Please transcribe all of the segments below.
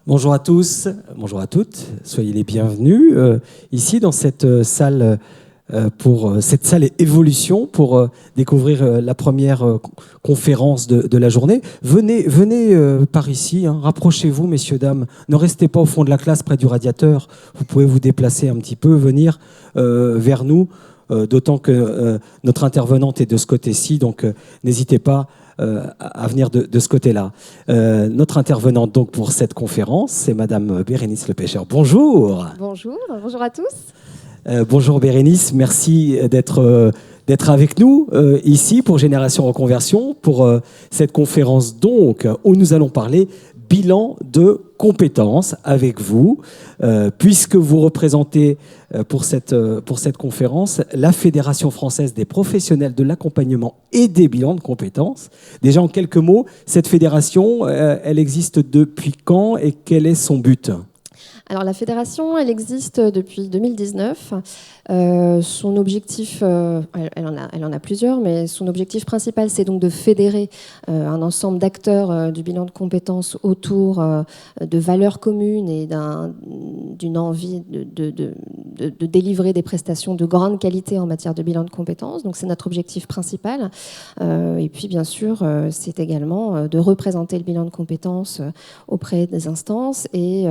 Bonjour à tous, bonjour à toutes, soyez les bienvenus ici dans cette salle évolution pour découvrir la première conférence de la journée. Venez par ici, hein, rapprochez-vous messieurs, dames, ne restez pas au fond de la classe près du radiateur, vous pouvez vous déplacer un petit peu, venir vers nous, d'autant que notre intervenante est de ce côté-ci, donc n'hésitez pas à venir de ce côté-là. Notre intervenante donc pour cette conférence, c'est Madame Bérénice Lepêcheur. Bonjour. Bonjour à tous. Bonjour Bérénice, merci d'être avec nous ici pour Génération Reconversion, pour cette conférence donc où nous allons parler bilan de compétences avec vous, puisque vous représentez pour cette conférence la Fédération française des professionnels de l'accompagnement et des bilans de compétences. Déjà en quelques mots, cette fédération, elle existe depuis quand et quel est son but ? Alors la fédération, elle existe depuis 2019. Son objectif, elle en a plusieurs, mais son objectif principal, c'est donc de fédérer un ensemble d'acteurs du bilan de compétences autour de valeurs communes et d'une envie de délivrer des prestations de grande qualité en matière de bilan de compétences. Donc c'est notre objectif principal. Et puis bien sûr, c'est également de représenter le bilan de compétences auprès des instances et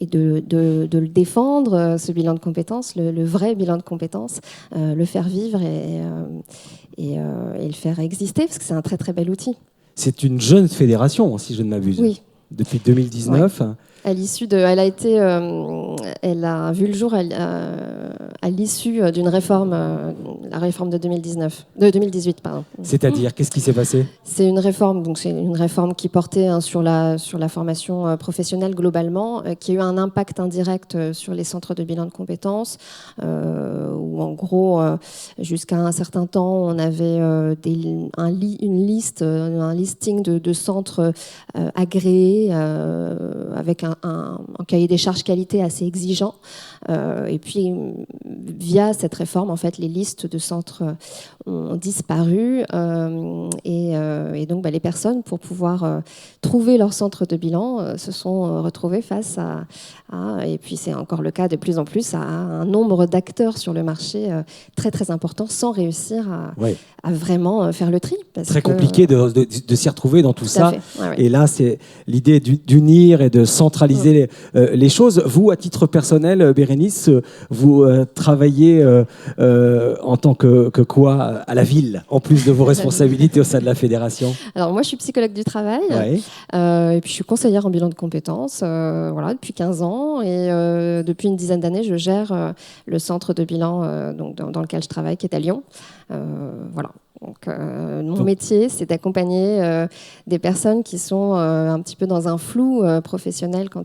de le défendre, ce bilan de compétences, le vrai bilan de compétences, le faire vivre et le faire exister, parce que c'est un très très bel outil. C'est une jeune fédération, si je ne m'abuse. Oui. Depuis 2019. Ouais. Elle a vu le jour à l'issue d'une réforme, la réforme de 2018, pardon. C'est-à-dire, qu'est-ce qui s'est passé ? C'est une réforme qui portait sur la formation professionnelle globalement, qui a eu un impact indirect sur les centres de bilan de compétences, où en gros, jusqu'à un certain temps, on avait un listing de centres agréés avec un cahier des charges qualité assez exigeant. Et puis, via cette réforme, en fait, les listes de centres ont disparu. Et donc, les personnes, pour pouvoir trouver leur centre de bilan, se sont retrouvées face et puis c'est encore le cas de plus en plus, à un nombre d'acteurs sur le marché très, très important, sans réussir à vraiment faire le tri. Très compliqué de s'y retrouver dans tout ça. Ouais. Et là, c'est l'idée d'unir et de centraliser les choses. Vous, à titre personnel, Bérénice, vous travaillez en tant que quoi à la ville, en plus de vos responsabilités au sein de la fédération ? Alors moi, je suis psychologue du travail, et puis je suis conseillère en bilan de compétences depuis 15 ans. Et depuis une dizaine d'années, je gère le centre de bilan dans lequel je travaille, qui est à Lyon. Donc, mon métier, c'est d'accompagner des personnes qui sont un petit peu dans un flou professionnel quant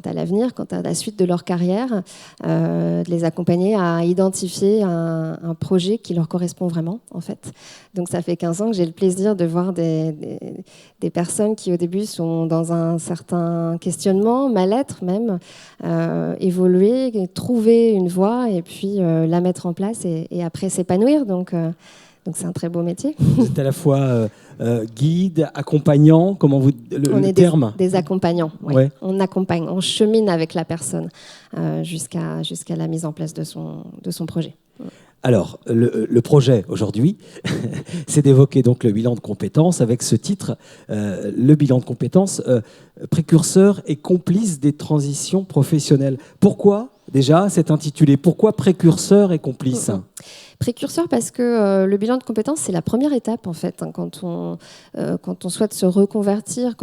à l'avenir, quant à la suite de leur carrière, de les accompagner à identifier un projet qui leur correspond vraiment, en fait. Donc ça fait 15 ans que j'ai le plaisir de voir des personnes qui, au début, sont dans un certain questionnement, mal-être même, évoluer, trouver une voie et puis la mettre en place et après s'épanouir. Donc c'est un très beau métier. Vous êtes à la fois guide, accompagnant, comment vous le terme ? Des accompagnants. Oui. Ouais. On accompagne, on chemine avec la personne jusqu'à la mise en place de son projet. Alors, le projet aujourd'hui, c'est d'évoquer donc le bilan de compétences avec ce titre, le bilan de compétences, précurseur et complice des transitions professionnelles. Pourquoi déjà cet intitulé ? Pourquoi précurseur et complice ? Précurseur parce que le bilan de compétences, c'est la première étape en fait, quand on souhaite se reconvertir,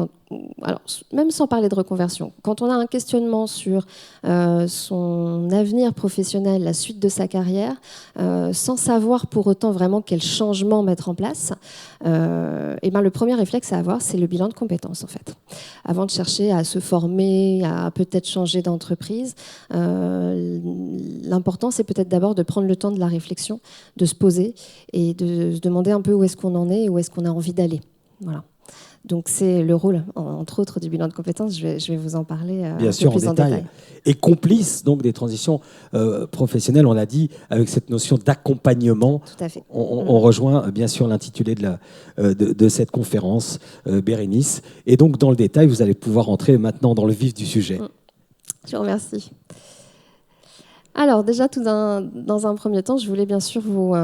alors même sans parler de reconversion, quand on a un questionnement sur son avenir professionnel, la suite de sa carrière, sans savoir pour autant vraiment quel changement mettre en place, le premier réflexe à avoir, c'est le bilan de compétences en fait. Avant de chercher à se former, à peut-être changer d'entreprise, l'important c'est peut-être d'abord de prendre le temps de la réflexion, de se poser et de se demander un peu où est-ce qu'on en est et où est-ce qu'on a envie d'aller. Voilà. Donc c'est le rôle, entre autres, du bilan de compétences. Je vais vous en parler bien sûr, plus en détail. Et complice donc des transitions professionnelles, on l'a dit, avec cette notion d'accompagnement. Tout à fait. On rejoint bien sûr l'intitulé de cette conférence, Bérénice. Et donc dans le détail, vous allez pouvoir entrer maintenant dans le vif du sujet. Je vous remercie. Alors déjà, dans un premier temps, je voulais bien sûr vous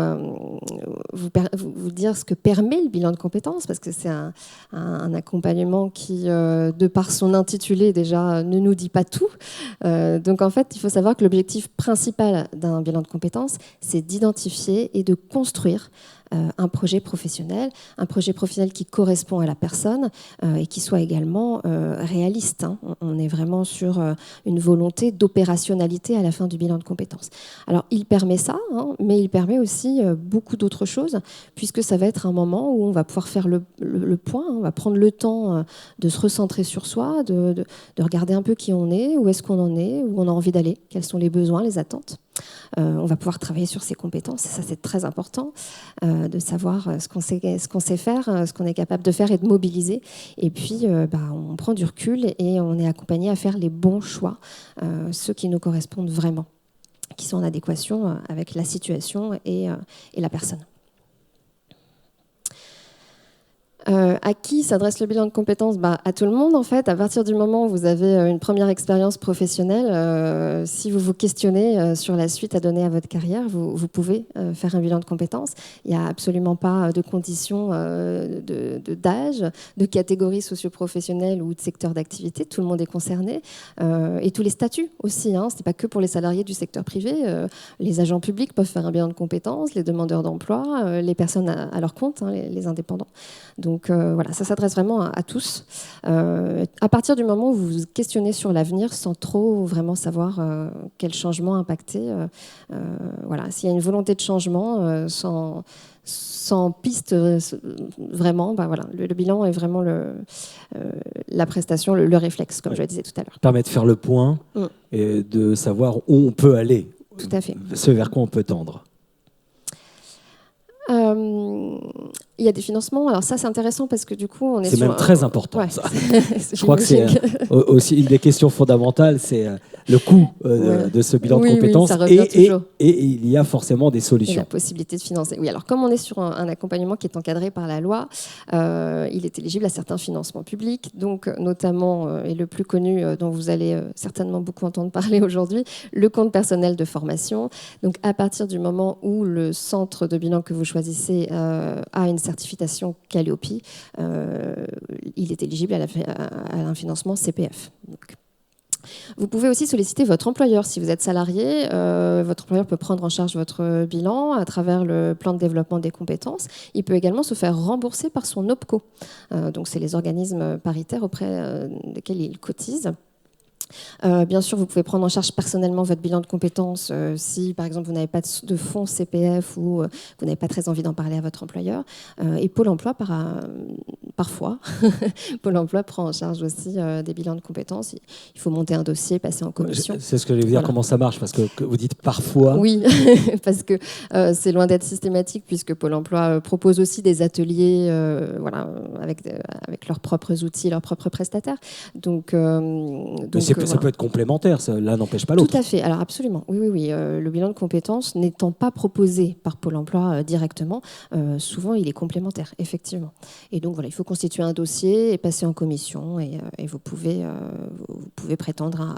dire ce que permet le bilan de compétences, parce que c'est un accompagnement qui, de par son intitulé déjà, ne nous dit pas tout. Donc en fait, il faut savoir que l'objectif principal d'un bilan de compétences, c'est d'identifier et de construire un projet professionnel qui correspond à la personne et qui soit également réaliste. On est vraiment sur une volonté d'opérationnalité à la fin du bilan de compétences. Alors, il permet ça, mais il permet aussi beaucoup d'autres choses, puisque ça va être un moment où on va pouvoir faire le point, on va prendre le temps de se recentrer sur soi, de regarder un peu qui on est, où est-ce qu'on en est, où on a envie d'aller, quels sont les besoins, les attentes. On va pouvoir travailler sur ses compétences, et ça c'est très important, de savoir ce qu'on sait faire, ce qu'on est capable de faire et de mobiliser. Et puis on prend du recul et on est accompagné à faire les bons choix, ceux qui nous correspondent vraiment, qui sont en adéquation avec la situation et la personne. À qui s'adresse le bilan de compétences ? À tout le monde, en fait. À partir du moment où vous avez une première expérience professionnelle, si vous vous questionnez sur la suite à donner à votre carrière, vous pouvez faire un bilan de compétences. Il n'y a absolument pas de conditions d'âge, de catégorie socio-professionnelle ou de secteur d'activité. Tout le monde est concerné. Et tous les statuts aussi. Ce n'est pas que pour les salariés du secteur privé. Les agents publics peuvent faire un bilan de compétences, les demandeurs d'emploi, les personnes à leur compte, les indépendants. Donc voilà, ça s'adresse vraiment à tous. À partir du moment où vous vous questionnez sur l'avenir sans trop vraiment savoir quel changement impacter, voilà, s'il y a une volonté de changement sans piste vraiment, voilà, le bilan est vraiment la prestation, le réflexe, comme je le disais tout à l'heure. Permet de faire le point et de savoir où on peut aller, tout à fait. Ce vers quoi on peut tendre. Il y a des financements. Alors ça, c'est intéressant parce que du coup, on est sur... C'est même très important, ouais. ça. Je crois que c'est aussi une des questions fondamentales, c'est le coût de ce bilan de compétences. Ça revient toujours. Et il y a forcément des solutions. Et la possibilité de financer. Oui, alors comme on est sur un accompagnement qui est encadré par la loi, il est éligible à certains financements publics, donc notamment, et le plus connu dont vous allez certainement beaucoup entendre parler aujourd'hui, le compte personnel de formation. Donc à partir du moment où le centre de bilan que vous choisissez a une certification Calliope, il est éligible à un financement CPF. Donc, vous pouvez aussi solliciter votre employeur. Si vous êtes salarié, votre employeur peut prendre en charge votre bilan à travers le plan de développement des compétences. Il peut également se faire rembourser par son OPCO. Donc, c'est les organismes paritaires auprès desquels il cotise. Bien sûr, vous pouvez prendre en charge personnellement votre bilan de compétences si, par exemple, vous n'avez pas de fonds CPF ou vous n'avez pas très envie d'en parler à votre employeur. Et Pôle emploi, parfois, Pôle emploi prend en charge aussi des bilans de compétences. Il faut monter un dossier, passer en commission. C'est ce que je vais vous dire, comment ça marche, parce que vous dites parfois. Oui, parce que c'est loin d'être systématique, puisque Pôle emploi propose aussi des ateliers voilà, avec leurs propres outils, leurs propres prestataires. Donc ça peut être complémentaire, l'un n'empêche pas l'autre. Tout à fait, alors absolument. Oui. Le bilan de compétences n'étant pas proposé par Pôle emploi directement, souvent il est complémentaire, effectivement. Et donc voilà, il faut constituer un dossier et passer en commission et vous pouvez prétendre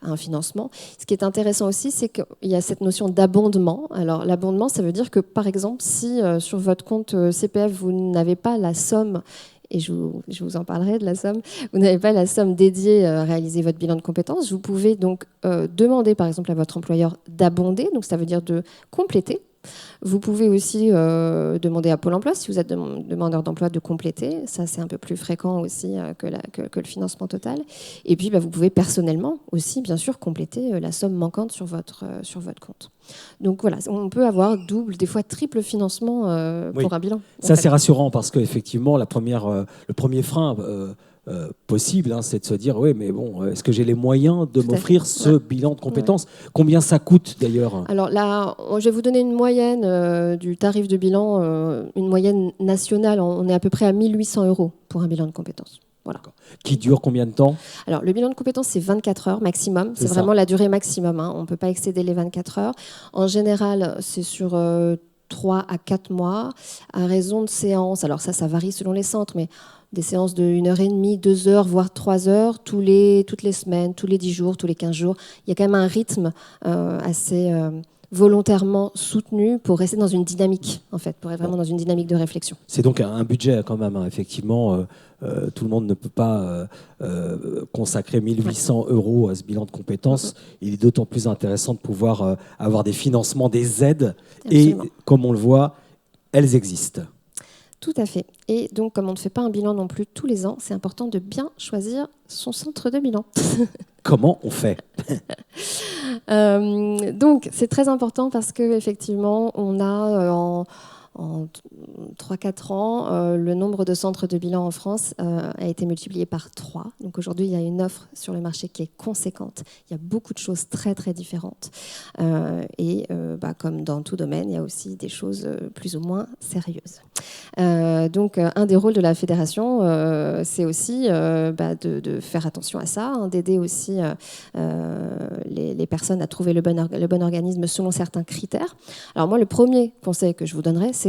à un financement. Ce qui est intéressant aussi, c'est qu'il y a cette notion d'abondement. Alors l'abondement, ça veut dire que par exemple, si sur votre compte CPF, vous n'avez pas la somme, et je vous en parlerai de la somme, vous n'avez pas la somme dédiée à réaliser votre bilan de compétences, vous pouvez donc demander par exemple à votre employeur d'abonder, donc ça veut dire de compléter. Vous pouvez aussi demander à Pôle emploi, si vous êtes demandeur d'emploi, de compléter. Ça, c'est un peu plus fréquent aussi que le financement total. Et puis, vous pouvez personnellement aussi, bien sûr, compléter la somme manquante sur votre compte. Donc voilà, on peut avoir double, des fois triple financement pour un bilan. Ça, c'est rassurant parce qu'effectivement, le premier frein possible, hein, c'est de se dire, oui, mais bon, est-ce que j'ai les moyens de Tout à m'offrir fait. ce Ouais. bilan de compétences? Ouais. Combien ça coûte d'ailleurs? Alors là, je vais vous donner une moyenne du tarif de bilan, une moyenne nationale. On est à peu près à 1 800 € pour un bilan de compétences. Voilà. Qui dure combien de temps? Alors, le bilan de compétences, c'est 24 heures maximum. C'est ça. vraiment la durée maximum, hein. On ne peut pas excéder les 24 heures. En général, c'est sur 3 à 4 mois, à raison de séances. Alors ça varie selon les centres, mais des séances de 1h30, 2 heures, voire 3 heures, toutes les semaines, tous les 10 jours, tous les 15 jours. Il y a quand même un rythme assez volontairement soutenu pour rester dans une dynamique, en fait, pour être vraiment dans une dynamique de réflexion. C'est donc un budget quand même, hein. Effectivement, tout le monde ne peut pas consacrer 1 800 € à ce bilan de compétences. Il est d'autant plus intéressant de pouvoir avoir des financements, des aides. Absolument. Et comme on le voit, elles existent. Tout à fait. Et donc, comme on ne fait pas un bilan non plus tous les ans, c'est important de bien choisir son centre de bilan. Comment on fait? Donc, c'est très important parce qu'effectivement, on a en 3-4 ans, le nombre de centres de bilan en France a été multiplié par 3. Donc aujourd'hui, il y a une offre sur le marché qui est conséquente. Il y a beaucoup de choses très, très différentes. Comme dans tout domaine, il y a aussi des choses plus ou moins sérieuses. Donc, un des rôles de la fédération, c'est aussi de faire attention à ça, hein, d'aider aussi les personnes à trouver le bon organisme selon certains critères. Alors moi, le premier conseil que je vous donnerais, c'est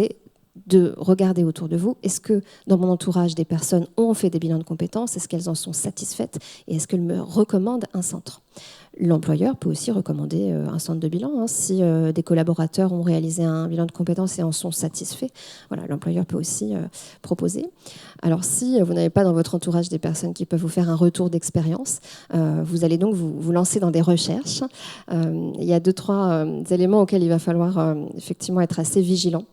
de regarder autour de vous. Est-ce que dans mon entourage, des personnes ont fait des bilans de compétences? Est-ce qu'elles en sont satisfaites? Et est-ce qu'elles me recommandent un centre? L'employeur peut aussi recommander un centre de bilan, hein. Si des collaborateurs ont réalisé un bilan de compétences et en sont satisfaits, voilà, l'employeur peut aussi proposer. Alors si vous n'avez pas dans votre entourage des personnes qui peuvent vous faire un retour d'expérience, vous allez donc vous lancer dans des recherches. Il y a 2-3 éléments auxquels il va falloir effectivement être assez vigilant.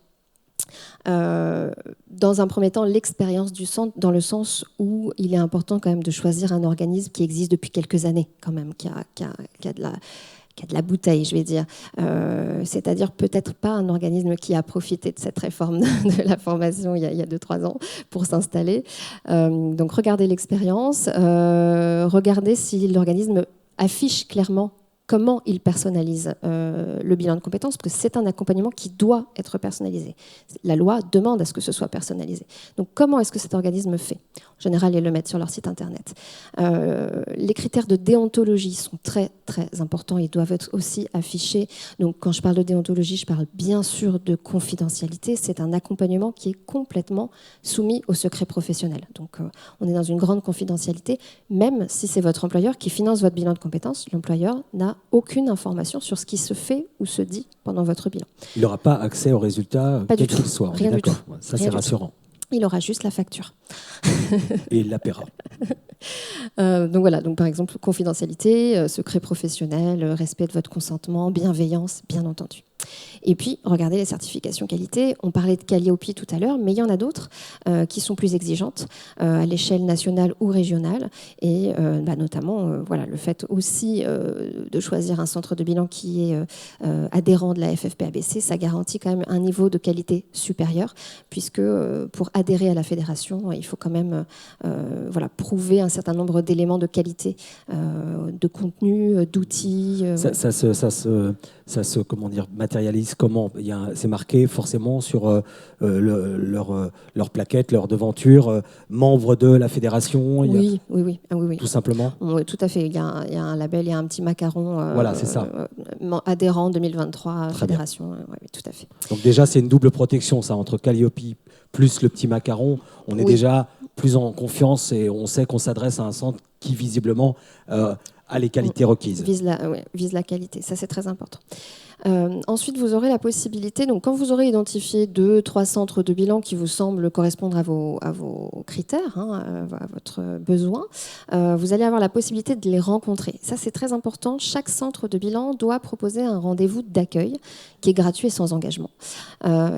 Dans un premier temps, l'expérience du centre, dans le sens où il est important quand même de choisir un organisme qui existe depuis quelques années, quand même, qui a de la bouteille, je vais dire. C'est-à-dire peut-être pas un organisme qui a profité de cette réforme de la formation il y a 2-3 ans pour s'installer. Donc regardez l'expérience, regardez si l'organisme affiche clairement comment il personnalise le bilan de compétences, parce que c'est un accompagnement qui doit être personnalisé. La loi demande à ce que ce soit personnalisé. Donc comment est-ce que cet organisme fait? En général, ils le mettent sur leur site internet. Les critères de déontologie sont très, très importants. Ils doivent être aussi affichés. Donc quand je parle de déontologie, je parle bien sûr de confidentialité. C'est un accompagnement qui est complètement soumis au secret professionnel. Donc on est dans une grande confidentialité. Même si c'est votre employeur qui finance votre bilan de compétences, l'employeur n'a aucune information sur ce qui se fait ou se dit pendant votre bilan. Il n'aura pas accès aux résultats, quel qu'il soit. Rien du tout. Ça, c'est rassurant. Il aura juste la facture. Et il la paiera. Donc voilà, donc par exemple, confidentialité, secret professionnel, respect de votre consentement, bienveillance, bien entendu. Et puis, regardez les certifications qualité. On parlait de Calliope tout à l'heure, mais il y en a d'autres qui sont plus exigeantes à l'échelle nationale ou régionale. Et notamment, voilà, le fait aussi de choisir un centre de bilan qui est adhérent de la FFP-ABC, ça garantit quand même un niveau de qualité supérieur, puisque pour adhérer à la fédération, il faut quand même prouver un certain nombre d'éléments de qualité, de contenu, d'outils. Ça se comment dire, matérialise comment? C'est marqué forcément sur leur plaquette, leur devanture, membre de la fédération. Oui. Tout simplement. Oui, tout à fait. Il y a un label, il y a un petit macaron. Voilà, c'est ça. Adhérent 2023 Très fédération. Oui, tout à fait. Donc déjà, c'est une double protection, ça, entre Calliope plus le petit macaron. On est déjà plus en confiance et on sait qu'on s'adresse à un centre qui visiblement a les qualités requises. Vise la qualité, ça c'est très important. Ensuite, vous aurez la possibilité, donc quand vous aurez identifié 2-3 centres de bilan qui vous semblent correspondre à vos critères, à votre besoin, vous allez avoir la possibilité de les rencontrer. Ça, c'est très important. Chaque centre de bilan doit proposer un rendez-vous d'accueil qui est gratuit et sans engagement.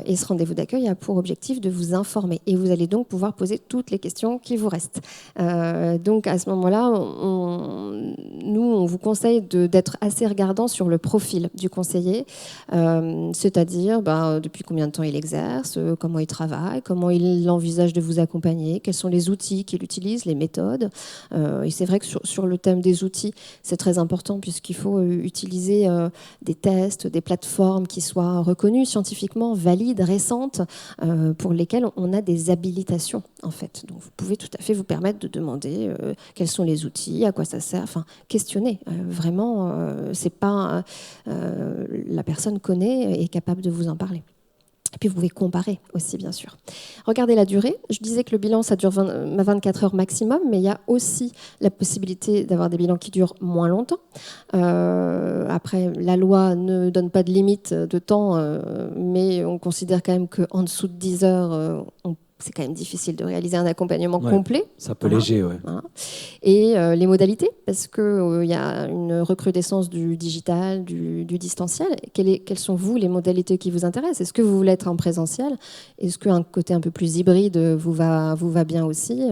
Et ce rendez-vous d'accueil a pour objectif de vous informer. Et vous allez donc pouvoir poser toutes les questions qui vous restent. Donc, à ce moment-là, on vous conseille d'être assez regardant sur le profil du conseiller conseiller, c'est-à-dire depuis combien de temps il exerce, comment il travaille, comment il envisage de vous accompagner, quels sont les outils qu'il utilise, les méthodes. Et c'est vrai que sur le thème des outils, c'est très important puisqu'il faut utiliser des tests, des plateformes qui soient reconnues scientifiquement, valides, récentes, pour lesquelles on a des habilitations en fait. Donc vous pouvez tout à fait vous permettre de demander quels sont les outils, à quoi ça sert, enfin questionner. Vraiment, c'est pas la personne connaît et est capable de vous en parler. Et puis vous pouvez comparer aussi, bien sûr. Regardez la durée. Je disais que le bilan, ça dure 24 heures maximum, mais il y a aussi la possibilité d'avoir des bilans qui durent moins longtemps. Après, la loi ne donne pas de limite de temps, mais on considère quand même qu'en dessous de 10 heures, c'est quand même difficile de réaliser un accompagnement complet. C'est un peu léger, oui. Voilà. Et les modalités, parce qu'il y a une recrudescence du digital, du distanciel. Quelles sont, vous, les modalités qui vous intéressent? Est-ce que vous voulez être en présentiel? Est-ce qu'un côté un peu plus hybride vous va bien aussi?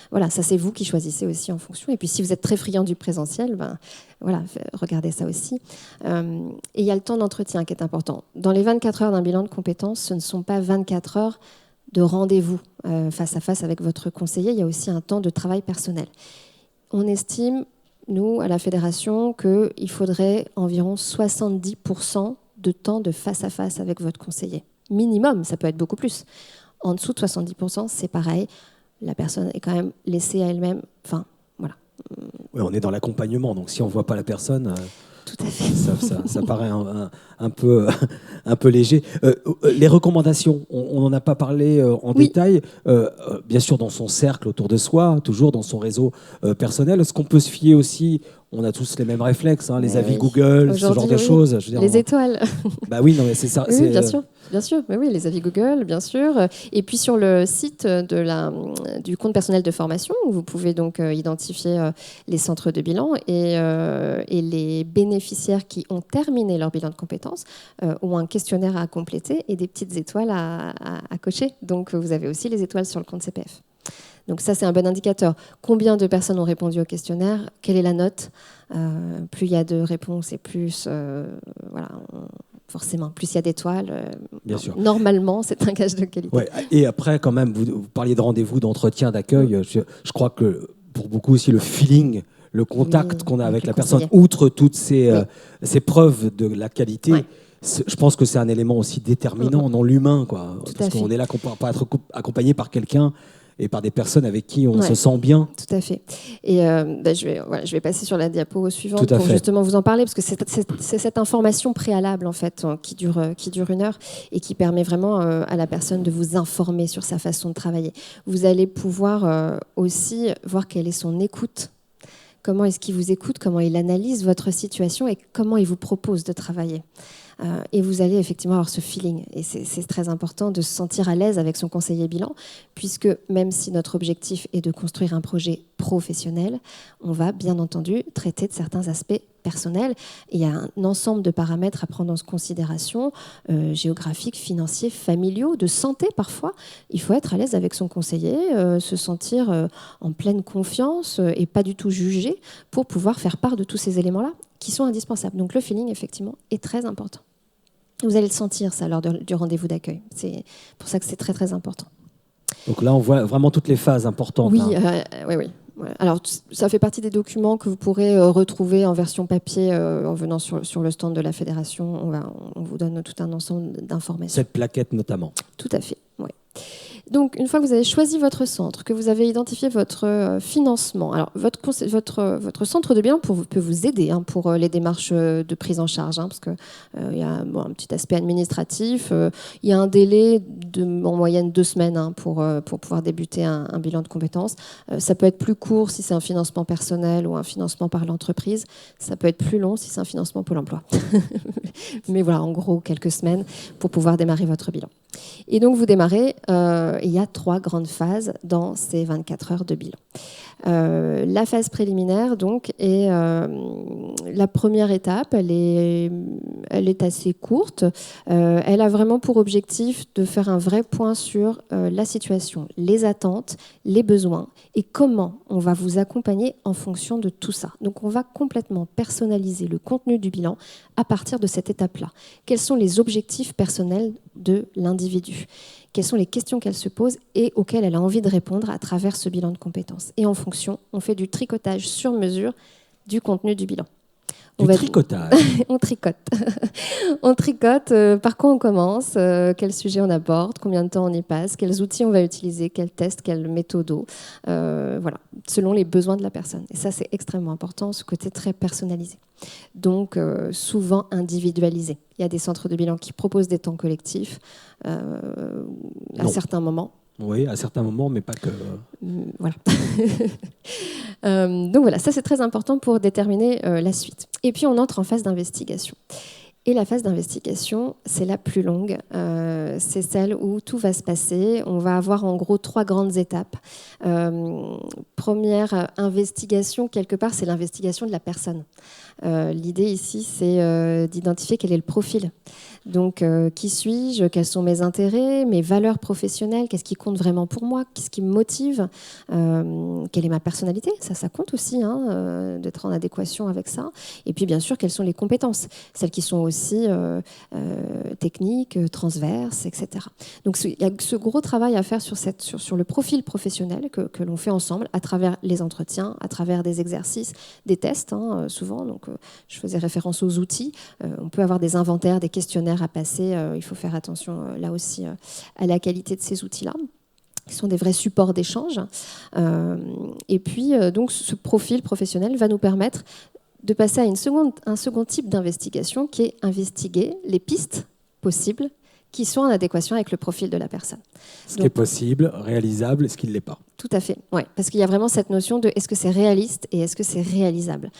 Voilà, ça, c'est vous qui choisissez aussi en fonction. Et puis, si vous êtes très friand du présentiel, voilà, regardez ça aussi. Et il y a le temps d'entretien qui est important. Dans les 24 heures d'un bilan de compétences, ce ne sont pas 24 heures de rendez-vous face à face avec votre conseiller, il y a aussi un temps de travail personnel. On estime, nous, à la Fédération, qu'il faudrait environ 70% de temps de face à face avec votre conseiller. Minimum, ça peut être beaucoup plus. En dessous de 70%, c'est pareil. La personne est quand même laissée à elle-même. Enfin, voilà. Oui, on est dans l'accompagnement, donc si on ne voit pas la personne... Tout à fait. Ça paraît un peu léger. Les recommandations, on n'en a pas parlé en détail. Bien sûr, dans son cercle autour de soi, toujours dans son réseau personnel. Est-ce qu'on peut se fier aussi? On a tous les mêmes réflexes, les avis Google, ce genre de choses. Je veux dire, les étoiles. Oui, non, mais c'est ça. Oui, bien sûr. Mais oui, les avis Google, bien sûr. Et puis sur le site du compte personnel de formation, où vous pouvez donc identifier les centres de bilan et les bénéficiaires qui ont terminé leur bilan de compétences ont un questionnaire à compléter et des petites étoiles à cocher. Donc vous avez aussi les étoiles sur le compte CPF. Donc ça, c'est un bon indicateur. Combien de personnes ont répondu au questionnaire? Quelle est la note? Plus il y a de réponses et plus, forcément, plus il y a d'étoiles. Bien sûr. Normalement, c'est un gage de qualité. Ouais. Et après, quand même, vous parliez de rendez-vous, d'entretien, d'accueil. Je crois que pour beaucoup aussi, le feeling, le contact qu'on a avec la personne, outre toutes ces preuves de la qualité, je pense que c'est un élément aussi déterminant dans l'humain, quoi. Parce qu'on est là pour être accompagné par quelqu'un et par des personnes avec qui on se sent bien. Tout à fait. Et je vais passer sur la diapo suivante pour justement vous en parler, parce que c'est cette information préalable en fait qui dure 1 heure et qui permet vraiment à la personne de vous informer sur sa façon de travailler. Vous allez pouvoir aussi voir quelle est son écoute. Comment est-ce qu'il vous écoute, comment il analyse votre situation et comment il vous propose de travailler. Et vous allez effectivement avoir ce feeling. Et c'est très important de se sentir à l'aise avec son conseiller bilan, puisque même si notre objectif est de construire un projet professionnel, on va bien entendu traiter de certains aspects personnels. Et il y a un ensemble de paramètres à prendre en considération, géographiques, financiers, familiaux, de santé parfois. Il faut être à l'aise avec son conseiller, se sentir en pleine confiance et pas du tout jugé pour pouvoir faire part de tous ces éléments-là qui sont indispensables. Donc le feeling, effectivement, est très important. Vous allez le sentir, ça, lors du rendez-vous d'accueil. C'est pour ça que c'est très, très important. Donc là, on voit vraiment toutes les phases importantes. Oui, oui. Ouais. Alors, ça fait partie des documents que vous pourrez retrouver en version papier en venant sur le stand de la Fédération. On vous donne tout un ensemble d'informations. Cette plaquette notamment. Tout à fait, oui. Donc, une fois que vous avez choisi votre centre, que vous avez identifié votre financement, alors votre centre de bilan peut vous aider pour les démarches de prise en charge, parce qu'il y a un petit aspect administratif. Il y a un délai en moyenne 2 semaines pour pouvoir débuter un bilan de compétences. Ça peut être plus court si c'est un financement personnel ou un financement par l'entreprise. Ça peut être plus long si c'est un financement Pôle emploi. Mais voilà, en gros, quelques semaines pour pouvoir démarrer votre bilan. Et donc vous démarrez, il y a 3 grandes phases dans ces 24 heures de bilan. La phase préliminaire, donc, est la première étape. Elle est assez courte. Elle a vraiment pour objectif de faire un vrai point sur la situation, les attentes, les besoins et comment on va vous accompagner en fonction de tout ça. Donc, on va complètement personnaliser le contenu du bilan à partir de cette étape-là. Quels sont les objectifs personnels de l'individu ? Quelles sont les questions qu'elle se pose et auxquelles elle a envie de répondre à travers ce bilan de compétences. Et en fonction, on fait du tricotage sur mesure du contenu du bilan. Tricotage. On tricote. On tricote par quoi on commence, quel sujet on aborde, combien de temps on y passe, quels outils on va utiliser, quels tests, quelles méthodos, voilà, selon les besoins de la personne. Et ça, c'est extrêmement important, ce côté très personnalisé. Donc, souvent individualisé. Il y a des centres de bilan qui proposent des temps collectifs à certains moments. Oui, à certains moments, mais pas que. Voilà. Donc voilà, ça c'est très important pour déterminer la suite. Et puis on entre en phase d'investigation. Et la phase d'investigation, c'est la plus longue. C'est celle où tout va se passer. On va avoir en gros 3 grandes étapes. Première investigation, quelque part, c'est l'investigation de la personne. L'idée ici, c'est d'identifier quel est le profil. Donc, qui suis-je ? Quels sont mes intérêts, mes valeurs professionnelles ? Qu'est-ce qui compte vraiment pour moi ? Qu'est-ce qui me motive ? Quelle est ma personnalité ? Ça compte aussi, d'être en adéquation avec ça. Et puis, bien sûr, quelles sont les compétences ? Celles qui sont aussi techniques, transverses, etc. Donc, il y a ce gros travail à faire sur le profil professionnel que l'on fait ensemble à travers les entretiens, à travers des exercices, des tests, souvent. Donc, je faisais référence aux outils. On peut avoir des inventaires, des questionnaires à passer. Il faut faire attention là aussi à la qualité de ces outils-là. Qui sont des vrais supports d'échange. Et puis, donc, ce profil professionnel va nous permettre de passer à un second type d'investigation qui est investiguer les pistes possibles qui sont en adéquation avec le profil de la personne. Ce qui est possible, réalisable, ce qui ne l'est pas. Tout à fait, ouais, parce qu'il y a vraiment cette notion de est-ce que c'est réaliste et est-ce que c'est réalisable.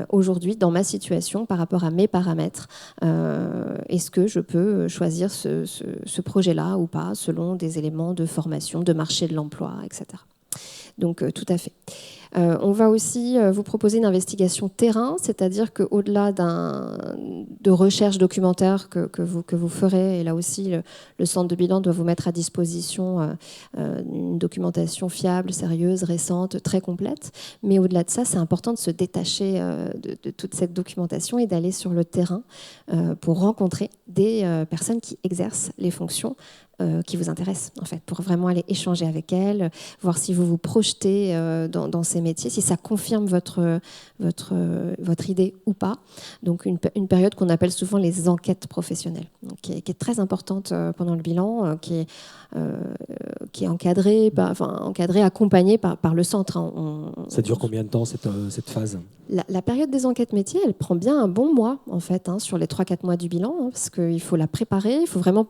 Aujourd'hui, dans ma situation, par rapport à mes paramètres, est-ce que je peux choisir ce projet-là ou pas, selon des éléments de formation, de marché de l'emploi, etc. Donc, tout à fait. On va aussi vous proposer une investigation terrain, c'est-à-dire qu'au-delà de recherche documentaire que vous ferez, et là aussi le centre de bilan doit vous mettre à disposition une documentation fiable, sérieuse, récente, très complète, mais au-delà de ça, c'est important de se détacher de toute cette documentation et d'aller sur le terrain pour rencontrer des personnes qui exercent les fonctions qui vous intéressent, en fait, pour vraiment aller échanger avec elles, voir si vous vous projetez dans ces métiers, si ça confirme votre idée ou pas. Donc une période qu'on appelle souvent les enquêtes professionnelles, donc, qui est très importante pendant le bilan, qui est encadrée, accompagnée par le centre. Ça dure combien de temps cette phase ? La période des enquêtes métiers, elle prend bien un bon mois, en fait, sur les 3-4 mois du bilan, parce qu'il faut la préparer, il faut vraiment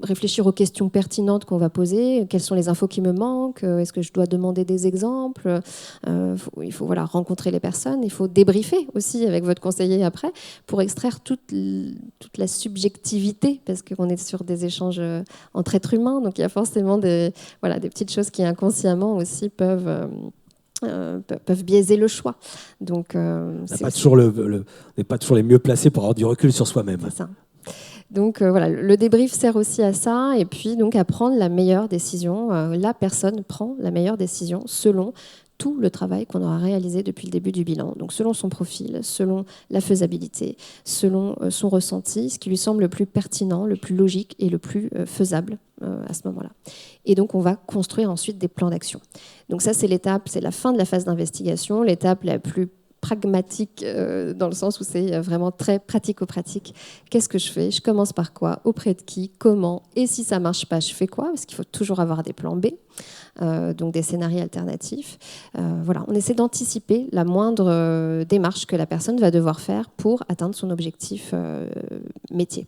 réfléchir aux questions pertinentes qu'on va poser, quelles sont les infos qui me manquent, est-ce que je dois demander des exemples, il faut rencontrer les personnes, il faut débriefer aussi avec votre conseiller après pour extraire toute la subjectivité, parce qu'on est sur des échanges entre êtres humains, donc il y a forcément des petites choses qui inconsciemment aussi peuvent biaiser le choix. Donc, on n'est pas toujours les mieux placés pour avoir du recul sur soi-même. C'est ça. Donc le débrief sert aussi à ça, et puis donc à prendre la meilleure décision. La personne prend la meilleure décision selon tout le travail qu'on aura réalisé depuis le début du bilan. Donc selon son profil, selon la faisabilité, selon son ressenti, ce qui lui semble le plus pertinent, le plus logique et le plus faisable à ce moment-là. Et donc on va construire ensuite des plans d'action. Donc ça c'est la fin de la phase d'investigation, l'étape la plus pragmatique dans le sens où c'est vraiment très pratico-pratique. Qu'est-ce que je fais ? Je commence par quoi ? Auprès de qui ? Comment ? Et si ça ne marche pas, je fais quoi ? Parce qu'il faut toujours avoir des plans B, donc des scénarios alternatifs. On essaie d'anticiper la moindre démarche que la personne va devoir faire pour atteindre son objectif métier.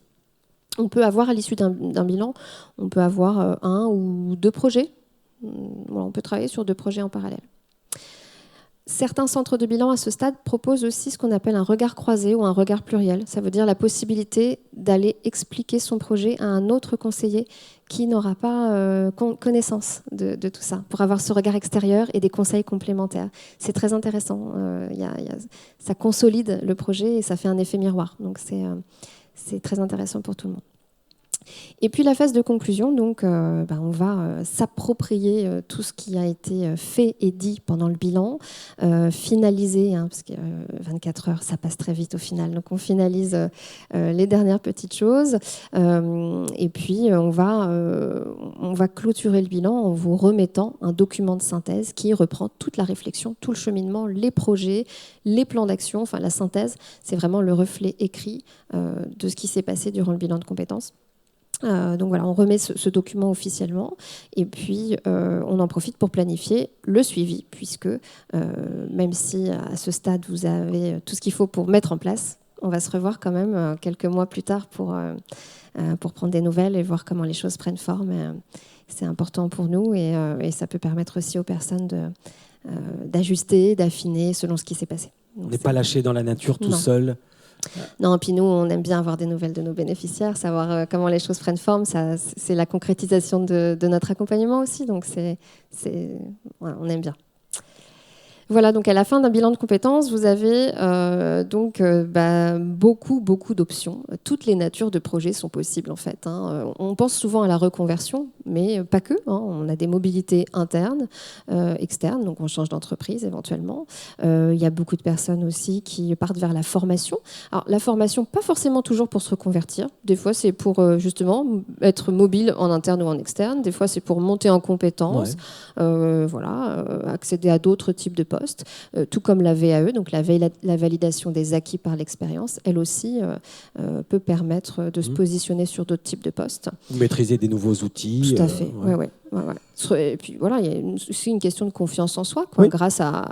On peut avoir, à l'issue d'un bilan, on peut avoir 1 ou 2 projets. On peut travailler sur 2 projets en parallèle. Certains centres de bilan à ce stade proposent aussi ce qu'on appelle un regard croisé ou un regard pluriel. Ça veut dire la possibilité d'aller expliquer son projet à un autre conseiller qui n'aura pas connaissance de tout ça, pour avoir ce regard extérieur et des conseils complémentaires. C'est très intéressant. Ça consolide le projet et ça fait un effet miroir. Donc c'est très intéressant pour tout le monde. Et puis la phase de conclusion, donc, on va s'approprier tout ce qui a été fait et dit pendant le bilan, finaliser, parce que 24 heures, ça passe très vite au final, donc on finalise les dernières petites choses, et puis on va clôturer le bilan en vous remettant un document de synthèse qui reprend toute la réflexion, tout le cheminement, les projets, les plans d'action, enfin la synthèse, c'est vraiment le reflet écrit de ce qui s'est passé durant le bilan de compétences. Donc voilà, on remet ce document officiellement et puis on en profite pour planifier le suivi puisque même si à ce stade vous avez tout ce qu'il faut pour mettre en place, on va se revoir quand même quelques mois plus tard pour prendre des nouvelles et voir comment les choses prennent forme. C'est important pour nous et ça peut permettre aussi aux personnes d'ajuster, d'affiner selon ce qui s'est passé. Donc, on n'est pas lâché dans la nature tout seul. Non, et puis nous, on aime bien avoir des nouvelles de nos bénéficiaires, savoir comment les choses prennent forme. C'est la concrétisation de notre accompagnement aussi, donc voilà, on aime bien. Voilà, donc à la fin d'un bilan de compétences, vous avez beaucoup d'options. Toutes les natures de projets sont possibles en fait. On pense souvent à la reconversion, mais pas que. On a des mobilités internes, externes, donc on change d'entreprise éventuellement. Il y a beaucoup de personnes aussi qui partent vers la formation. Alors la formation, pas forcément toujours pour se reconvertir. Des fois, c'est pour justement être mobile en interne ou en externe. Des fois, c'est pour monter en compétences, accéder à d'autres types de postes. Tout comme la VAE, donc la validation des acquis par l'expérience, elle aussi peut permettre de se positionner sur d'autres types de postes. Maîtriser des nouveaux outils. Tout à fait, ouais. Et puis voilà, il y a aussi une question de confiance en soi, grâce à...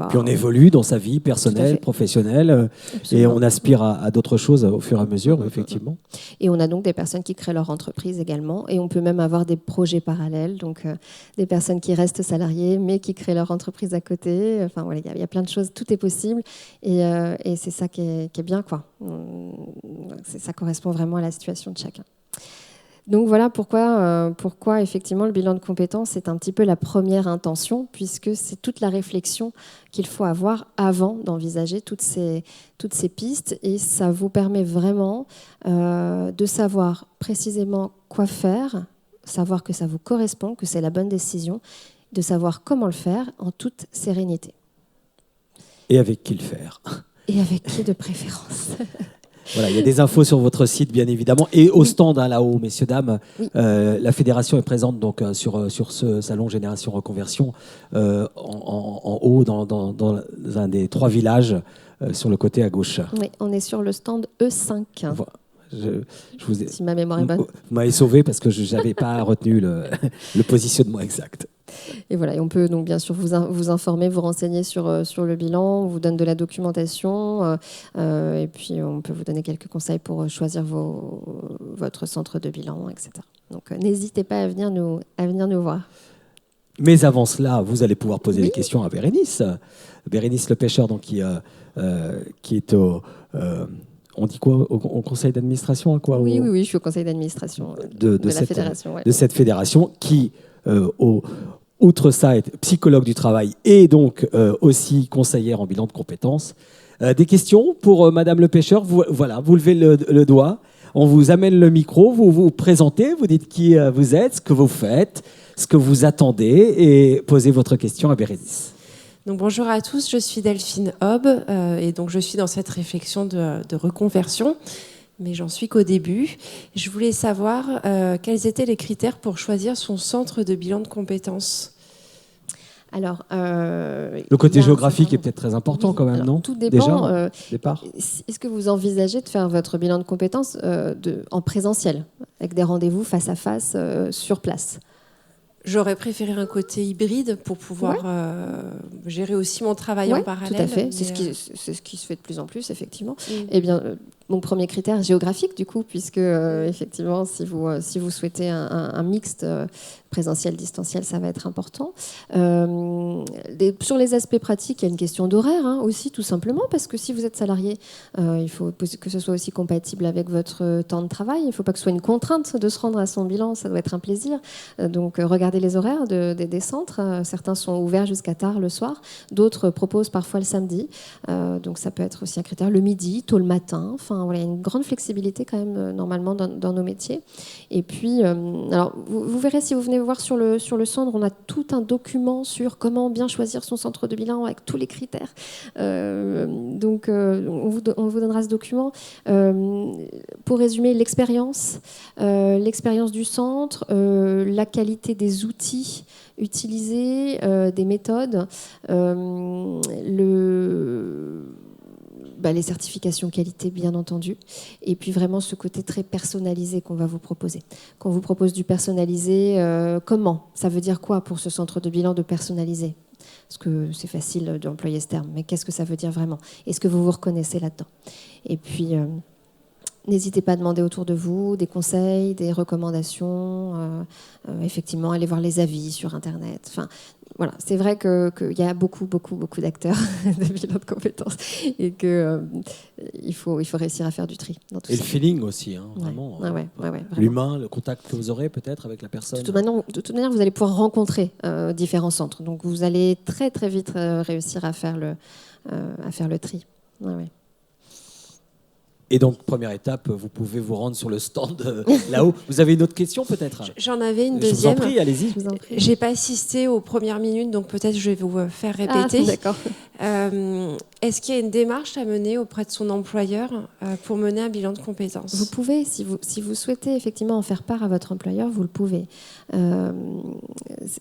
Puis on évolue dans sa vie personnelle, professionnelle, et on aspire à d'autres choses au fur et à mesure, effectivement. Et on a donc des personnes qui créent leur entreprise également, et on peut même avoir des projets parallèles, donc des personnes qui restent salariées, mais qui créent leur entreprise à côté. Enfin voilà, il y a plein de choses, tout est possible, et c'est ça qui est bien, quoi. Ça correspond vraiment à la situation de chacun. Donc voilà pourquoi effectivement le bilan de compétences est un petit peu la première intention, puisque c'est toute la réflexion qu'il faut avoir avant d'envisager toutes ces pistes, et ça vous permet vraiment de savoir précisément quoi faire, savoir que ça vous correspond, que c'est la bonne décision, de savoir comment le faire en toute sérénité. Et avec qui le faire. Et avec qui de préférence. Voilà, il y a des infos sur votre site, bien évidemment. Et au stand, là-haut, messieurs, dames, la fédération est présente donc, sur ce salon Génération Reconversion, en haut, dans un des 3 villages, sur le côté à gauche. Oui, on est sur le stand E5. Voilà. Si ma mémoire est bonne. Vous m'avez sauvé parce que je n'avais pas retenu le positionnement exact. Et voilà, et on peut donc bien sûr vous informer, vous renseigner sur le bilan, on vous donne de la documentation, et puis on peut vous donner quelques conseils pour choisir votre centre de bilan, etc. Donc n'hésitez pas à venir nous voir. Mais avant cela, vous allez pouvoir poser des questions à Bérénice. Bérénice Le Pêcheur, donc, qui est au... on dit quoi au conseil d'administration à quoi, Oui, je suis au conseil d'administration de la fédération. De cette fédération qui, outre ça, est psychologue du travail et donc aussi conseillère en bilan de compétences. Des questions pour Madame Le Pêcheur. Vous levez le doigt, on vous amène le micro, vous vous présentez, vous dites qui vous êtes, ce que vous faites, ce que vous attendez et posez votre question à Bérénice. Donc, bonjour à tous, je suis Delphine Hobb et donc je suis dans cette réflexion de reconversion, mais j'en suis qu'au début. Je voulais savoir quels étaient les critères pour choisir son centre de bilan de compétences. Alors, le côté géographique est peut-être très important quand même, non ? Tout dépend. Départ. Est-ce que vous envisagez de faire votre bilan de compétences en présentiel, avec des rendez-vous face à face sur place ? J'aurais préféré un côté hybride pour pouvoir gérer aussi mon travail en parallèle. Tout à fait. C'est ce qui se fait de plus en plus, effectivement. Eh bien, Mon premier critère géographique, du coup, puisque effectivement, si vous souhaitez un mixte présentiel-distanciel, ça va être important. Sur les aspects pratiques, il y a une question d'horaire aussi, tout simplement, parce que si vous êtes salarié, il faut que ce soit aussi compatible avec votre temps de travail. Il ne faut pas que ce soit une contrainte de se rendre à son bilan, ça doit être un plaisir. Donc, regardez les horaires des centres. Certains sont ouverts jusqu'à tard le soir, d'autres proposent parfois le samedi. Donc, ça peut être aussi un critère, le midi, tôt le matin. Enfin, voilà, il y a une grande flexibilité quand même normalement dans nos métiers. Et puis, alors vous verrez si vous venez voir sur le centre, on a tout un document sur comment bien choisir son centre de bilan avec tous les critères. Donc, on vous donnera ce document. Pour résumer, l'expérience du centre, la qualité des outils utilisés, des méthodes, les certifications qualité, bien entendu, et puis vraiment ce côté très personnalisé qu'on va vous proposer. Quand on vous propose du personnalisé, comment ? Ça veut dire quoi pour ce centre de bilan de personnaliser ? Parce que c'est facile d'employer ce terme, mais qu'est-ce que ça veut dire vraiment ? Est-ce que vous vous reconnaissez là-dedans ? Et puis, n'hésitez pas à demander autour de vous des conseils, des recommandations, effectivement, allez voir les avis sur Internet. Enfin, voilà, c'est vrai qu'il y a beaucoup d'acteurs de bilan de compétences et qu'il faut réussir à faire du tri dans tout ça. Et le feeling aussi, vraiment. Ouais, l'humain, le contact que vous aurez peut-être avec la personne. De toute manière, vous allez pouvoir rencontrer différents centres. Donc, vous allez très, très vite réussir à faire le tri. Ouais. Et donc, première étape, vous pouvez vous rendre sur le stand là-haut. Vous avez une autre question peut-être ? J'en avais une deuxième. Je vous en prie, allez-y. J'ai pas assisté aux premières minutes, donc peut-être je vais vous faire répéter. D'accord. Est-ce qu'il y a une démarche à mener auprès de son employeur pour mener un bilan de compétences ? Vous pouvez, si vous souhaitez effectivement en faire part à votre employeur, vous le pouvez.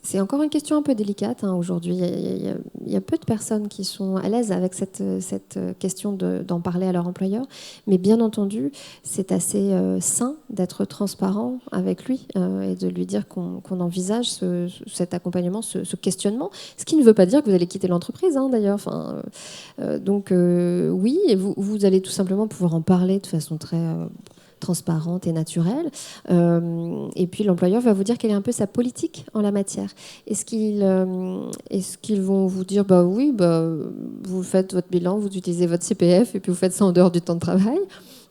C'est encore une question un peu délicate aujourd'hui. Il y a peu de personnes qui sont à l'aise avec cette question d'en parler à leur employeur. Mais bien entendu, c'est assez sain d'être transparent avec lui et de lui dire qu'on envisage cet accompagnement, ce questionnement. Ce qui ne veut pas dire que vous allez quitter l'entreprise, d'ailleurs. Donc oui, et vous allez tout simplement pouvoir en parler de façon très transparente et naturelle. Et puis l'employeur va vous dire quelle est un peu sa politique en la matière. Est-ce qu'ils vont vous dire oui, vous faites votre bilan, vous utilisez votre CPF et puis vous faites ça en dehors du temps de travail ?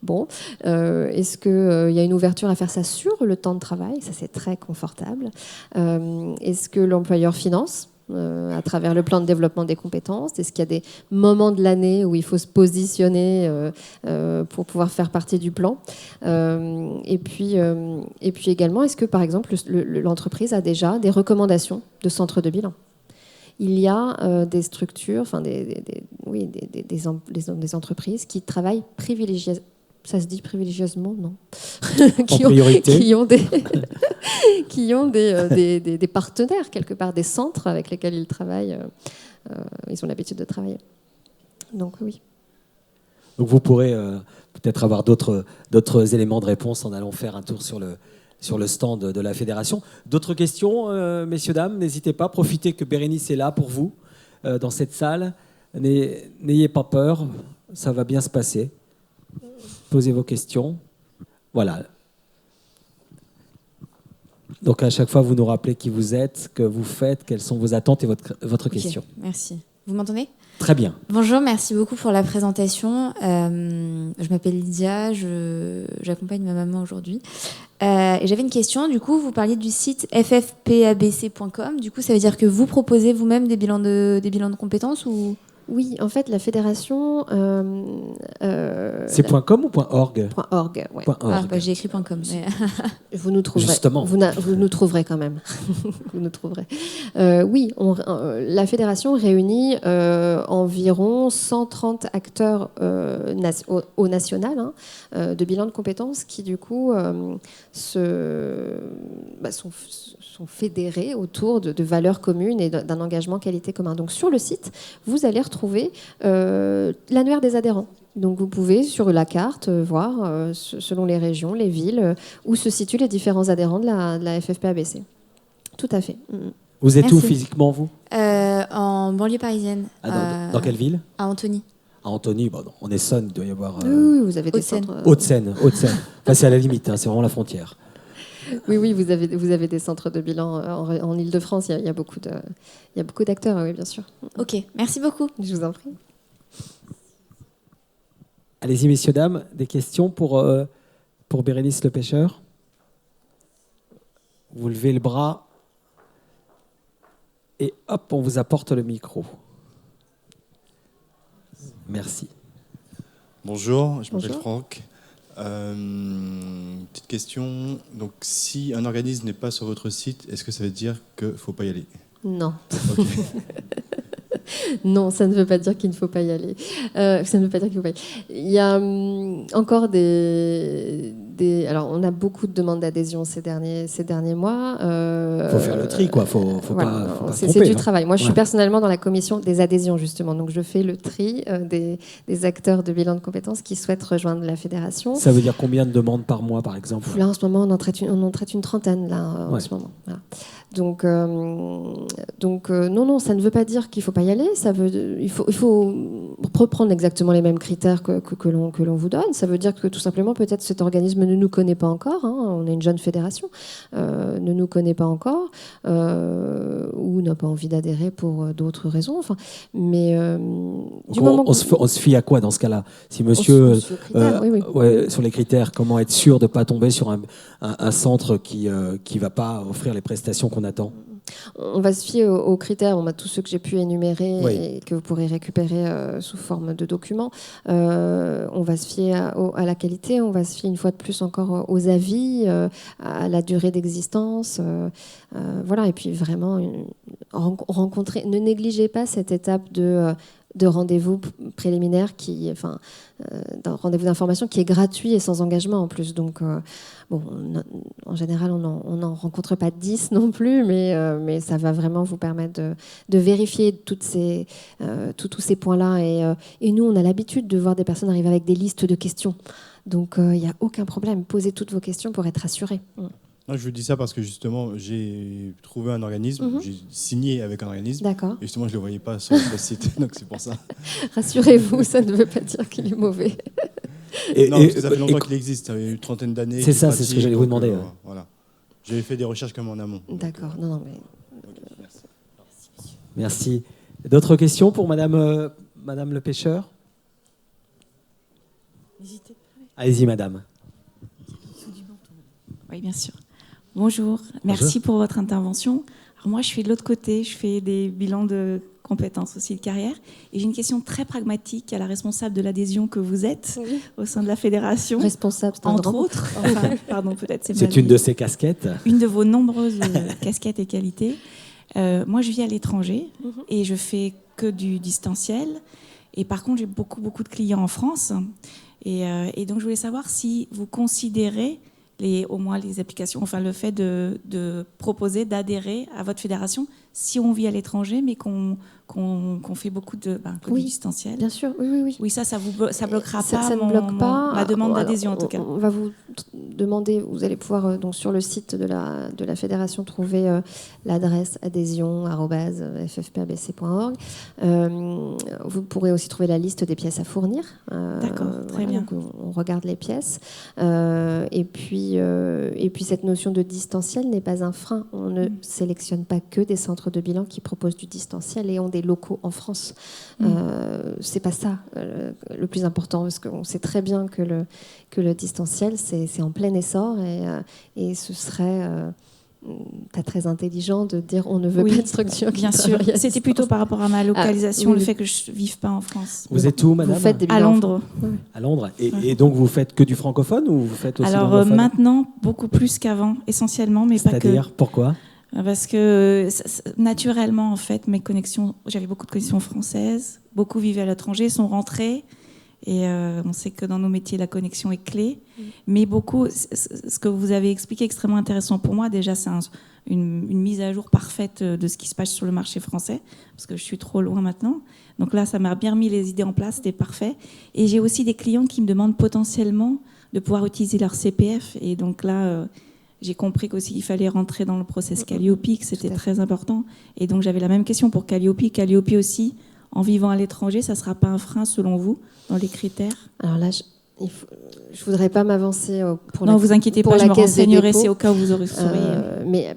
Bon, est-ce qu'il y a une ouverture à faire ça sur le temps de travail ? Ça, c'est très confortable. Est-ce que l'employeur finance à travers le plan de développement des compétences ? Est-ce qu'il y a des moments de l'année où il faut se positionner pour pouvoir faire partie du plan ? Et puis également, est-ce que, par exemple, l'entreprise a déjà des recommandations de centres de bilan ? Il y a des structures, des entreprises qui travaillent privilégieusement. Ça se dit privilégieusement, non ? Priorité. qui ont des partenaires, quelque part, des centres avec lesquels ils travaillent. Ils ont l'habitude de travailler. Donc, oui. Donc, vous pourrez peut-être avoir d'autres éléments de réponse en allant faire un tour sur le stand de la fédération. D'autres questions, messieurs, dames ? N'hésitez pas, profitez que Bérénice est là pour vous, dans cette salle. N'ayez pas peur, ça va bien se passer. Posez vos questions. Voilà. Donc, à chaque fois, vous nous rappelez qui vous êtes, que vous faites, quelles sont vos attentes et votre question. Merci. Vous m'entendez ? Très bien. Bonjour, merci beaucoup pour la présentation. Je m'appelle Lydia, j'accompagne ma maman aujourd'hui. Et j'avais une question, du coup, vous parliez du site ffpabc.com. Du coup, ça veut dire que vous proposez vous-même des bilans de compétences ou... Oui, en fait, la fédération... C'est .com ou .org ? .org, ouais. J'ai écrit .com. Mais... Vous nous trouverez. Justement. Vous nous trouverez quand même. Vous nous trouverez. Oui, la fédération réunit environ 130 acteurs au national de bilan de compétences qui, du coup, sont fédérés autour de valeurs communes et d'un engagement qualité commun. Donc, sur le site, vous allez retrouver l'annuaire des adhérents. Donc vous pouvez sur la carte voir selon les régions, les villes, où se situent les différents adhérents de la FFP-ABC. Tout à fait. Vous êtes où physiquement, vous ? En banlieue parisienne. Dans quelle ville ? À Antony. À Antony, bon, en Essonne, il doit y avoir... Oui, vous avez des Haute-Seine. centres... Haute-Seine. Enfin, c'est à la limite, c'est vraiment la frontière. Oui, vous avez des centres de bilan en Île-de-France. Il y a beaucoup d'acteurs, oui, bien sûr. Ok, merci beaucoup. Je vous en prie. Allez-y, messieurs, dames, des questions pour Bérénice Le Pêcheur? Vous levez le bras et hop, on vous apporte le micro. Merci. Bonjour, je m'appelle Bonjour. Franck. Petite question. Donc, si un organisme n'est pas sur votre site, est-ce que ça veut dire qu'il ne faut pas y aller? Non. Ok. Non, ça ne veut pas dire qu'il ne faut pas y aller. Ça ne veut pas dire qu'il faut pas y aller. Il y a encore alors, on a beaucoup de demandes d'adhésion ces derniers mois. Il faut faire le tri, quoi. Faut Voilà, pas se c'est tromper, du hein. travail. Moi, je suis Ouais. personnellement dans la commission des adhésions, justement. Donc, je fais le tri des acteurs de bilan de compétences qui souhaitent rejoindre la fédération. Ça veut dire combien de demandes par mois, par exemple? Là, en ce moment, on en traite une trentaine, là, en Ouais. ce moment. Voilà. Donc, non, ça ne veut pas dire qu'il ne faut pas y aller. Il faut reprendre exactement les mêmes critères que l'on vous donne. Ça veut dire que tout simplement, peut-être cet organisme ne nous connaît pas encore. Hein, on est une jeune fédération, ne nous connaît pas encore, ou n'a pas envie d'adhérer pour d'autres raisons. Enfin, mais du moment On se fie à quoi dans ce cas-là? Si monsieur, on se fie aux critères, oui. ouais, sur les critères, comment être sûr de ne pas tomber sur un centre qui ne va pas offrir les prestations qu'on attend? On va se fier aux critères, on a tous ceux que j'ai pu énumérer Oui. et que vous pourrez récupérer sous forme de documents. On va se fier à la qualité, on va se fier une fois de plus encore aux avis, à la durée d'existence. Voilà, et puis vraiment, rencontrer, ne négligez pas cette étape de rendez-vous préliminaire, d'un rendez-vous d'information qui est gratuit et sans engagement en plus. Donc, en général, on n'en rencontre pas 10 non plus, mais ça va vraiment vous permettre de vérifier tous ces points-là. Et nous, on a l'habitude de voir des personnes arriver avec des listes de questions. Donc, il n'y a aucun problème. Posez toutes vos questions pour être assurés. Non, je vous dis ça parce que justement, j'ai trouvé un organisme, j'ai signé avec un organisme. D'accord. Et justement, je ne le voyais pas sur le site, donc c'est pour ça. Rassurez-vous, ça ne veut pas dire qu'il est mauvais. Non, parce que ça fait longtemps qu'il existe, ça fait une trentaine d'années. C'est ça, c'est ce que j'allais vous demander. Voilà. J'avais fait des recherches comme en amont. D'accord. Non, mais... Merci. Merci. D'autres questions pour Madame Le Pêcheur? Allez-y, Madame. Oui, bien sûr. Bonjour, merci pour votre intervention. Alors moi, je suis de l'autre côté, je fais des bilans de compétences aussi de carrière. Et j'ai une question très pragmatique à la responsable de l'adhésion que vous êtes au sein de la fédération. Responsable, c'est un entre grand mot. autres. Enfin, pardon, peut-être c'est C'est mal une dit. de ses casquettes. Une de vos nombreuses casquettes et qualités. Moi, je vis à l'étranger et je fais que du distanciel. Et par contre, j'ai beaucoup de clients en France. Et donc, je voulais savoir si vous considérez au moins les applications, enfin le fait de proposer, d'adhérer à votre fédération si on vit à l'étranger, mais qu'on fait beaucoup de du distanciel. Bien sûr, oui. Oui, ça bloquera Ça pas, ne bloque pas. ma demande d'adhésion en tout cas. On va vous demander, vous allez pouvoir donc sur le site de la fédération trouver l'adresse adhésion@ffpabc.org. Vous pourrez aussi trouver la liste des pièces à fournir. D'accord, très bien. Donc on regarde les pièces. Et puis cette notion de distanciel n'est pas un frein. On ne sélectionne pas que des centres de bilan qui proposent du distanciel et ont des locaux en France. C'est pas ça le plus important, parce qu'on sait très bien que le distanciel c'est en plein essor et ce serait pas très intelligent de dire on ne veut pas de structure qui bien sûr. travaille à C'était plutôt distance. par rapport à ma localisation, oui, le oui. fait que je ne vive pas en France. Vous êtes où, Madame? Vous faites des À bilans Londres. À Londres. Et donc, vous faites que du francophone ou vous faites aussi Alors l'anglophone? maintenant, beaucoup plus qu'avant, essentiellement, mais pas que. C'est-à-dire, pourquoi? Parce que naturellement, en fait, j'avais beaucoup de connexions françaises, beaucoup vivaient à l'étranger, sont rentrés. Et on sait que dans nos métiers, la connexion est clé. Mais beaucoup, ce que vous avez expliqué est extrêmement intéressant pour moi. Déjà, c'est une mise à jour parfaite de ce qui se passe sur le marché français, parce que je suis trop loin maintenant. Donc là, ça m'a bien remis les idées en place, c'était parfait. Et j'ai aussi des clients qui me demandent potentiellement de pouvoir utiliser leur CPF. Et donc là, j'ai compris qu'aussi il fallait rentrer dans le process Calliope, que c'était très important. Et donc j'avais la même question pour Calliope. Calliope aussi en vivant à l'étranger, ça ne sera pas un frein selon vous dans les critères? Alors là, je ne voudrais pas m'avancer pour non, vous inquiétez pas, je me renseignerai, c'est au cas où vous aurez saurez. Mais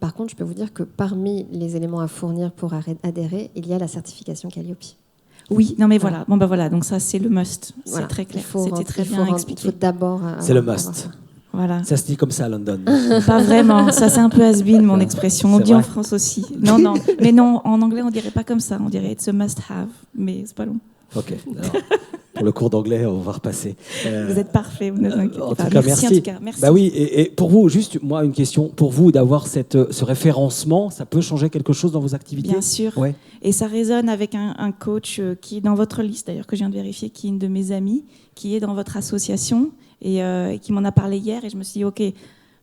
par contre, je peux vous dire que parmi les éléments à fournir pour adhérer, il y a la certification Calliope. Oui, non mais voilà. Bon bah voilà, donc ça c'est le must, Voilà. C'est très clair. C'était très bien expliqué. Il faut d'abord. C'est le must. Voilà. Ça se dit comme ça à London. Pas vraiment, ça c'est un peu has-been mon expression. On dit en France aussi. Non, mais non, en anglais on dirait pas comme ça. On dirait it's a must-have, mais c'est pas long. Ok. Alors, pour le cours d'anglais, on va repasser. Vous êtes parfait, vous ne vous inquiétez en pas. tout cas, Merci en tout cas. Merci. Bah oui, et pour vous, juste moi une question. Pour vous, d'avoir ce référencement, ça peut changer quelque chose dans vos activités? Bien sûr. Ouais. Et ça résonne avec un coach qui est dans votre liste, d'ailleurs, que je viens de vérifier, qui est une de mes amies, qui est dans votre association et qui m'en a parlé hier. Et je me suis dit, OK,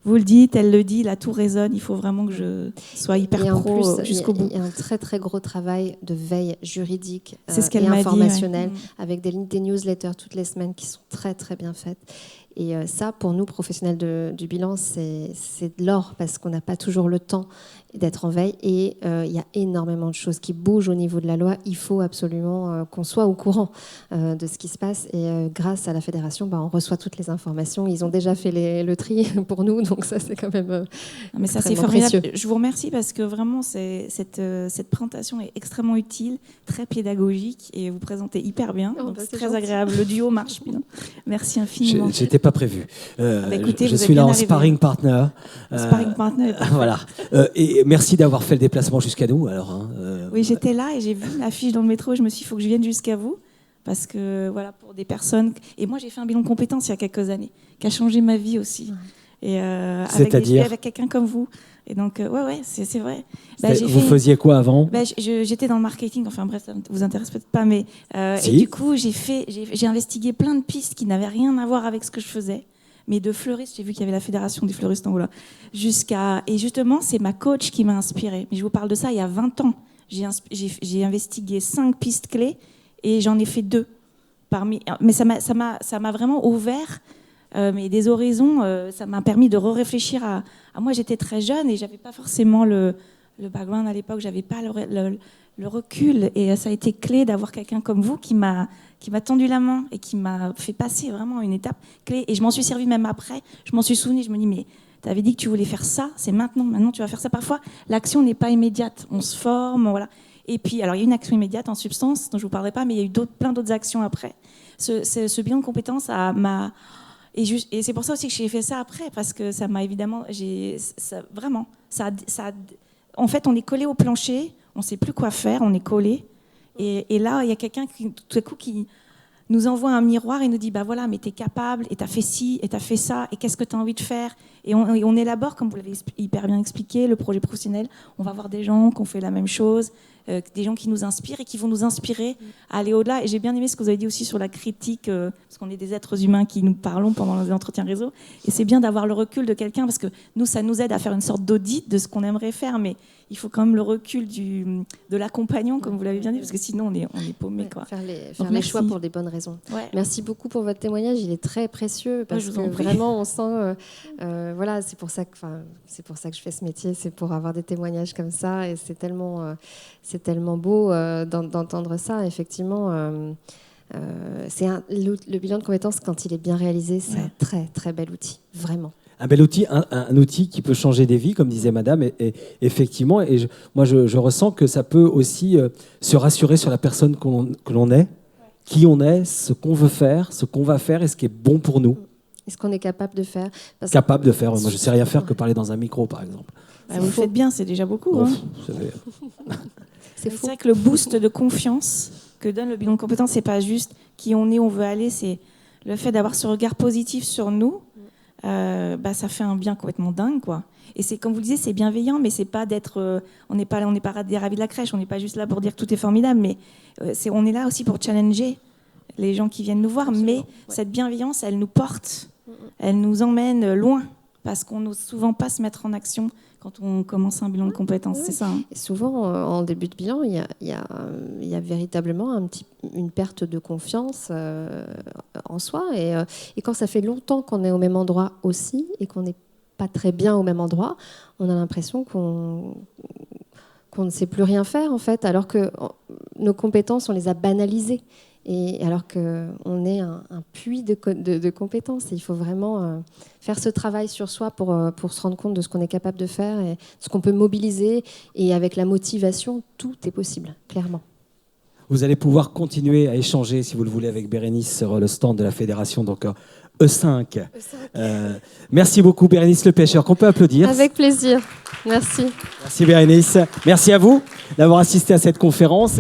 vous le dites, elle le dit, là tout résonne, il faut vraiment que je sois hyper pro jusqu'au bout. Il y a un très très gros travail de veille juridique et informationnelle, avec des newsletters toutes les semaines qui sont très très bien faites. Et ça, pour nous, professionnels du bilan, c'est de l'or, parce qu'on n'a pas toujours le temps d'être en veille. Et il y a énormément de choses qui bougent au niveau de la loi. Il faut absolument qu'on soit au courant de ce qui se passe. Et grâce à la fédération, on reçoit toutes les informations. Ils ont déjà fait le tri pour nous, donc ça, c'est quand même mais ça, c'est formidable. Je vous remercie parce que vraiment, cette présentation est extrêmement utile, très pédagogique, et vous présentez hyper bien. Donc c'est très agréable. Le duo marche bien. Merci infiniment. J'étais pas prévu. Écoutez, je suis là en sparring partner. Sparring partner. Voilà. Et merci d'avoir fait le déplacement jusqu'à nous. Alors, oui, j'étais là et j'ai vu l'affiche dans le métro et je me suis dit, il faut que je vienne jusqu'à vous. Parce que, voilà, pour des personnes... Et moi, j'ai fait un bilan de compétences il y a quelques années, qui a changé ma vie aussi. Et c'est-à-dire avec quelqu'un comme vous. Et donc, ouais, c'est vrai. Vous faisiez quoi avant? J'étais dans le marketing, enfin bref, ça ne vous intéresse peut-être pas, mais... Si. Et du coup, j'ai investigué plein de pistes qui n'avaient rien à voir avec ce que je faisais. Mais de fleuristes, j'ai vu qu'il y avait la fédération des fleuristes en haut là. Et justement, c'est ma coach qui m'a inspirée. Mais je vous parle de ça il y a 20 ans. J'ai investigué 5 pistes clés et j'en ai fait 2. Mais ça m'a vraiment ouvert mais des horizons. Ça m'a permis de réfléchir à moi, j'étais très jeune et j'avais pas forcément le background à l'époque. J'avais pas le recul. Et ça a été clé d'avoir quelqu'un comme vous qui m'a tendu la main et qui m'a fait passer vraiment une étape clé. Et je m'en suis servi même après. Je m'en suis souvenue. Je me dis, mais tu avais dit que tu voulais faire ça, c'est maintenant. Maintenant, tu vas faire ça. Parfois, l'action n'est pas immédiate. On se forme, voilà. Et puis, alors, il y a une action immédiate en substance dont je ne vous parlerai pas, mais il y a eu plein d'autres actions après. Ce bilan de compétences m'a... Et c'est pour ça aussi que j'ai fait ça après, parce que ça m'a évidemment... En fait, on est collé au plancher, on ne sait plus quoi faire, on est collé. Et là, il y a quelqu'un qui, tout à coup, qui nous envoie un miroir et nous dit, bah voilà, mais t'es capable, et t'as fait ci, et t'as fait ça, et qu'est-ce que t'as envie de faire? Et on élabore, comme vous l'avez hyper bien expliqué, le projet professionnel. On va voir des gens qui ont fait la même chose, des gens qui nous inspirent et qui vont nous inspirer à aller au-delà. Et j'ai bien aimé ce que vous avez dit aussi sur la critique, parce qu'on est des êtres humains qui nous parlons pendant les entretiens réseau. Et c'est bien d'avoir le recul de quelqu'un, parce que nous, ça nous aide à faire une sorte d'audit de ce qu'on aimerait faire, mais il faut quand même le recul de l'accompagnant, comme vous l'avez bien dit, parce que sinon on est paumé. Quoi. Faire les choix pour des bonnes raisons. Ouais. Merci beaucoup pour votre témoignage, il est très précieux, parce que vraiment on sent... voilà, c'est pour ça que je fais ce métier, c'est pour avoir des témoignages comme ça, et c'est tellement beau d'entendre ça. Effectivement, le bilan de compétences, quand il est bien réalisé, c'est un très très bel outil, vraiment. Un bel outil, un outil qui peut changer des vies, comme disait Madame, et effectivement, moi je ressens que ça peut aussi se rassurer sur la personne que l'on est, qui on est, ce qu'on veut faire, ce qu'on va faire, et ce qui est bon pour nous. Est-ce qu'on est capable de faire? Capable de faire. Moi, je ne sais rien faire que parler dans un micro, par exemple. Vous le faites bien, c'est déjà beaucoup. Bon, c'est vrai que le boost de confiance que donne le bilan de compétences, c'est pas juste qui on est, on veut aller, c'est le fait d'avoir ce regard positif sur nous. Ça fait un bien complètement dingue, quoi. Et c'est comme vous le disiez, c'est bienveillant, mais c'est pas d'être. On n'est pas des ravis de la crèche. On n'est pas juste là pour dire que tout est formidable, mais on est là aussi pour challenger les gens qui viennent nous voir. Absolument, mais cette bienveillance, elle nous porte, elle nous emmène loin, parce qu'on n'ose souvent pas se mettre en action quand on commence un bilan de compétences, c'est ça. Et souvent, en début de bilan, il y a véritablement une perte de confiance en soi. Et quand ça fait longtemps qu'on est au même endroit aussi, et qu'on n'est pas très bien au même endroit, on a l'impression qu'on ne sait plus rien faire, en fait, alors que nos compétences, on les a banalisées. Et alors qu'on est un puits de compétences. Et il faut vraiment faire ce travail sur soi pour se rendre compte de ce qu'on est capable de faire et de ce qu'on peut mobiliser. Et avec la motivation, tout est possible, clairement. Vous allez pouvoir continuer à échanger, si vous le voulez, avec Bérénice sur le stand de la fédération, donc E5. Merci beaucoup, Bérénice Le Pêcheur, qu'on peut applaudir. Avec plaisir. Merci. Merci, Bérénice. Merci à vous d'avoir assisté à cette conférence.